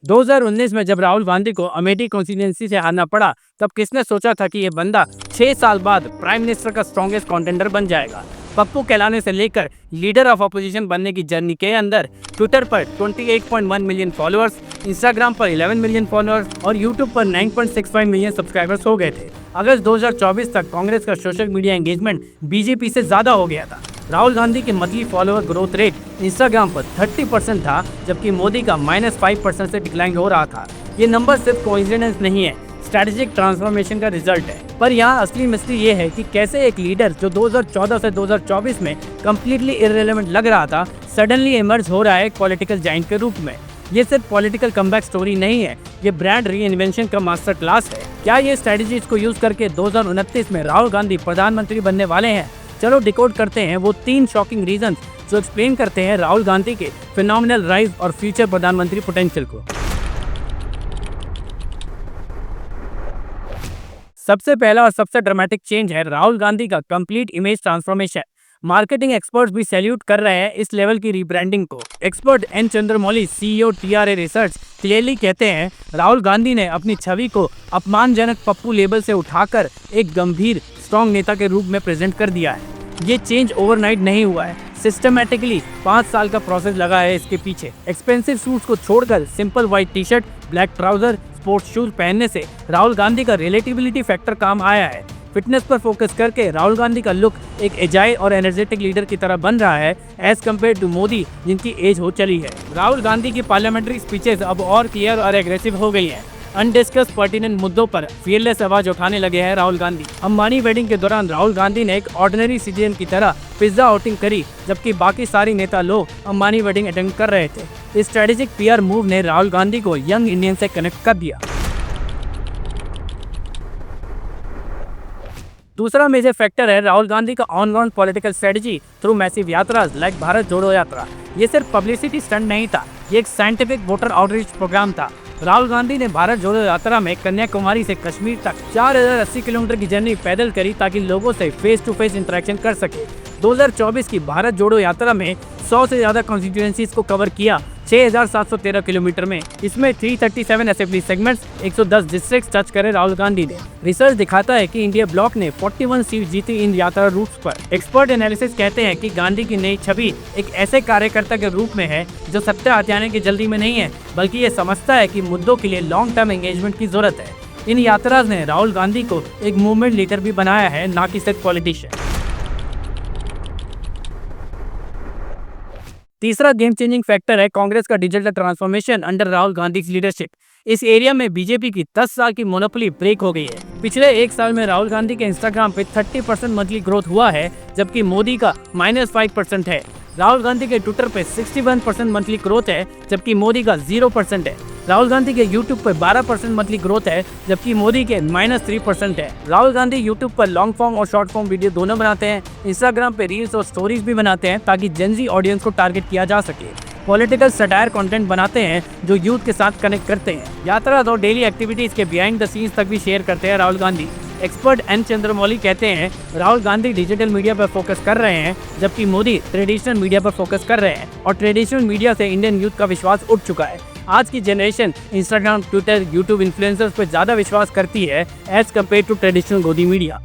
2019 में जब राहुल गांधी को अमेठी कॉन्स्टिट्यूंसी से हारना पड़ा, तब किसने सोचा था कि ये बंदा 6 साल बाद प्राइम मिनिस्टर का स्ट्रॉन्गेस्ट कॉन्टेंडर बन जाएगा। पप्पू कहलाने से लेकर लीडर ऑफ अपोजिशन बनने की जर्नी के अंदर ट्विटर पर 28.1 मिलियन फॉलोअर्स, इंस्टाग्राम पर 11 मिलियन फॉलोअर्स और यूट्यूब पर 9.65 मिलियन सब्सक्राइबर्स हो गए थे। अगस्त 2024 तक कांग्रेस का सोशल मीडिया एंगेजमेंट बीजेपी से ज्यादा हो गया था। राहुल गांधी की monthly follower growth rate Instagram पर 30% था, जबकि मोदी का -5% से डिक्लाइन हो रहा था। ये नंबर सिर्फ कोइंसिडेंस नहीं है, स्ट्रेटेजिक ट्रांसफॉर्मेशन का रिजल्ट है। पर यहाँ असली मिस्ट्री ये है कि कैसे एक लीडर जो 2014 से 2024 में कम्प्लीटली इररिलेवेंट लग रहा था, सडनली इमर्ज हो रहा है पॉलिटिकल जाइंट के रूप में। ये सिर्फ पॉलिटिकल कमबैक स्टोरी नहीं है, ये ब्रांड री इन्वेंशन का मास्टर क्लास है। क्या ये स्ट्रेटेजीज को यूज करके 2029 में राहुल गांधी प्रधानमंत्री बनने वाले हैं? चलो डिकोड करते हैं वो 3 शॉकिंग रीजंस जो एक्सप्लेन करते हैं राहुल गांधी के फिनोमिनल राइज और फ्यूचर प्रधानमंत्री पोटेंशियल को। सबसे पहला और सबसे ड्रामेटिक चेंज है राहुल गांधी का complete image transformation. Marketing experts भी सैल्यूट कर रहे हैं इस लेवल की रीब्रांडिंग को। Expert N Chandramouli, CEO TRA research, clearly कहते हैं राहुल गांधी ने अपनी छवि को अपमानजनक पप्पू लेबल से उठाकर एक गंभीर स्ट्रॉन्ग नेता के रूप में प्रेजेंट कर दिया है। ये चेंज ओवरनाइट नहीं हुआ है, सिस्टमैटिकली 5 साल का प्रोसेस लगा है इसके पीछे। एक्सपेंसिव सूट्स को छोड़कर simple white T-shirt, black trouser, sports shoes पहनने से राहुल गांधी का रिलेटिबिलिटी फैक्टर काम आया है। फिटनेस पर फोकस करके राहुल गांधी का लुक एक एजाइल और एनर्जेटिक लीडर की तरह बन रहा है एज कम्पेयर टू मोदी, जिनकी एज हो चली है। राहुल गांधी की पार्लियामेंट्री स्पीचेस अब और क्लियर और एग्रेसिव हो गई हैं। अनडिस्कस पर्टिनेंट मुद्दों पर फियरलेस आवाज उठाने लगे हैं राहुल गांधी। अंबानी वेडिंग के दौरान राहुल गांधी ने एक ऑर्डिनरी सिटीजन की तरह पिज्जा आउटिंग करी, जबकि बाकी सारी नेता लोग अंबानी वेडिंग अटेंड कर रहे थे। इस स्ट्रेटेजिक PR मूव ने राहुल गांधी को यंग इंडियन से कनेक्ट कर दिया। दूसरा मेजर फैक्टर है राहुल गांधी का on ground political strategy through massive yatras like Bharat Jodo Yatra. ये सिर्फ पब्लिसिटी स्टंट नहीं था, ये एक साइंटिफिक वोटर आउटरीच प्रोग्राम था। राहुल गांधी ने भारत जोड़ो यात्रा में कन्याकुमारी से कश्मीर तक 4080 किलोमीटर की जर्नी पैदल करी ताकि लोगों से फेस टू फेस इंटरेक्शन कर सके। 2024 की भारत जोड़ो यात्रा में 100 से ज्यादा कॉन्स्टिट्यूएंसीज को कवर किया 6713 किलोमीटर में। इसमें 337 असेंबली सेगमेंट्स, 110 डिस्ट्रिक्ट टच करे राहुल गांधी ने। रिसर्च दिखाता है कि इंडिया ब्लॉक ने 41 सीट जीती इन यात्रा रूट्स पर। एक्सपर्ट एनालिसिस कहते हैं कि गांधी की नई छवि एक ऐसे कार्यकर्ता के रूप में है जो सत्ता हथियाने की जल्दी में नहीं है, बल्कि ये समझता है कि मुद्दों के लिए लॉन्ग टर्म एंगेजमेंट की जरूरत है। इन यात्राओं ने राहुल गांधी को एक मूवमेंट लीडर भी बनाया है, ना कि सिर्फ पॉलिटिशियन। तीसरा गेम चेंजिंग फैक्टर है कांग्रेस का digital transformation under Rahul Gandhi की लीडरशिप। इस एरिया में बीजेपी की 10 साल की मोनोपोली ब्रेक हो गई है। पिछले 1 साल में राहुल गांधी के इंस्टाग्राम पे 30% मंथली ग्रोथ हुआ है, जबकि मोदी का -5% है। राहुल गांधी के ट्विटर पे 61% मंथली ग्रोथ है, जबकि मोदी का 0% है। राहुल गांधी के यूट्यूब पर 12% मंथली ग्रोथ है, जबकि मोदी के -3% है। राहुल गांधी यूट्यूब पर लॉन्ग फॉर्म और शॉर्ट फॉर्म वीडियो दोनों बनाते हैं। इंस्टाग्राम पे रील्स और स्टोरीज भी बनाते हैं ताकि जेनजी ऑडियंस को टारगेट किया जा सके। पॉलिटिकल सटायर कंटेंट बनाते हैं जो यूथ के साथ कनेक्ट करते हैं। यात्रा और डेली एक्टिविटीज के बिहाइंड द सीन्स तक भी शेयर करते हैं राहुल गांधी। एक्सपर्ट एन चंद्रमौली कहते हैं राहुल गांधी डिजिटल मीडिया पर फोकस कर रहे हैं, जबकि मोदी ट्रेडिशनल मीडिया पर फोकस कर रहे हैं, और ट्रेडिशनल मीडिया से इंडियन यूथ का विश्वास उठ चुका है। आज की generation Instagram, Twitter, YouTube influencers पर ज्यादा विश्वास करती है एज कम्पेयर टू ट्रेडिशनल गोदी मीडिया।